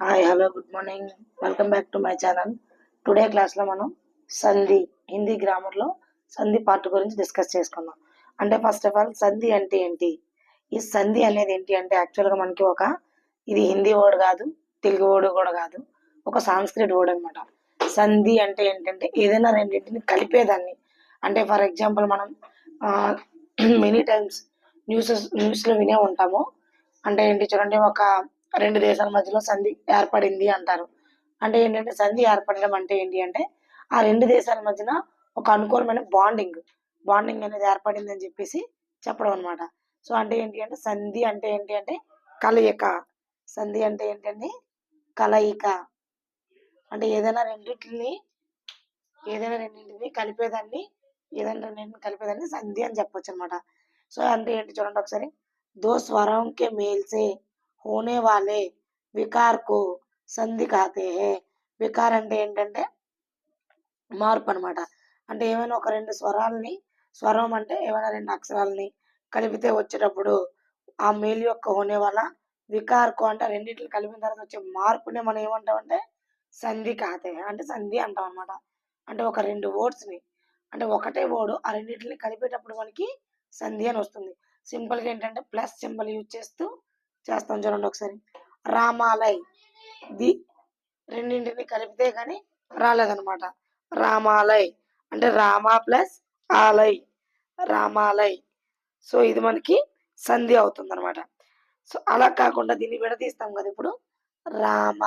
Hi hello good morning. Welcome back to my channel. Today క్లాస్లో మనం సంధి హిందీ గ్రామర్లో సంధి పార్ట్ గురించి డిస్కస్ చేసుకుందాం. అంటే ఫస్ట్ ఆఫ్ ఆల్ సంధి అంటే ఏంటి, ఈ సంధి అనేది ఏంటి అంటే యాక్చువల్గా మనకి ఇది హిందీ వర్డ్ కాదు, తెలుగు వర్డ్ కూడా కాదు, ఒక సాంస్క్రిట్ వర్డ్ అనమాట. సంధి అంటే ఏంటంటే ఏదైనా రెండింటిని కలిపేదాన్ని. అంటే ఫర్ ఎగ్జాంపుల్ మనం మెనీ టైమ్స్ న్యూస్లో వినే ఉంటాము. అంటే ఏంటి చూడండి, ఒక రెండు దేశాల మధ్యలో సంధి ఏర్పడింది అంటారు. అంటే ఏంటంటే సంధి ఏర్పడడం అంటే ఏంటి అంటే ఆ రెండు దేశాల మధ్యన ఒక అనుకూలమైన బాండింగ్ అనేది ఏర్పడింది అని చెప్పేసి చెప్పడం అనమాట. సో అంటే ఏంటి అంటే సంధి అంటే ఏంటి అంటే కలయిక. సంధి అంటే ఏంటంటే కలయిక. అంటే ఏదైనా రెండింటిని కలిపేదాన్ని సంధి అని చెప్పొచ్చు అనమాట. సో అంటే ఏంటి చూడండి ఒకసారి, దో స్వరం కే మేల్ సే होने वाले विकार को సంధి कहते हैं. వికార్ అంటే ఏంటంటే మార్పు అనమాట. అంటే ఏమైనా ఒక రెండు స్వరం అంటే ఏమైనా రెండు అక్షరాలని కలిపితే వచ్చేటప్పుడు ఆ మేలు యొక్క హోనే వల్ల వికార్కు అంటే రెండింటిని కలిపిన తర్వాత వచ్చే మార్పుని మనం ఏమంటామంటే సంధి కాతే అంటే సంధి అంటాం అనమాట. అంటే ఒక రెండు వర్డ్స్ని అంటే ఒకటే వర్డ్ ఆ రెండింటిని కలిపేటప్పుడు మనకి సంధి అని వస్తుంది. సింపుల్గా ఏంటంటే ప్లస్ సింబల్ యూజ్ చేస్తాం చూడండి ఒకసారి. రామాలయ్ ది రెండింటిని కలిపితే కానీ రాలేదనమాట. రామాలయ్ అంటే రామ ప్లస్ ఆలయ్, రామాలయ్. సో ఇది మనకి సంధి అవుతుంది అనమాట. సో అలా కాకుండా దీన్ని విడదీస్తాం కదా ఇప్పుడు, రామ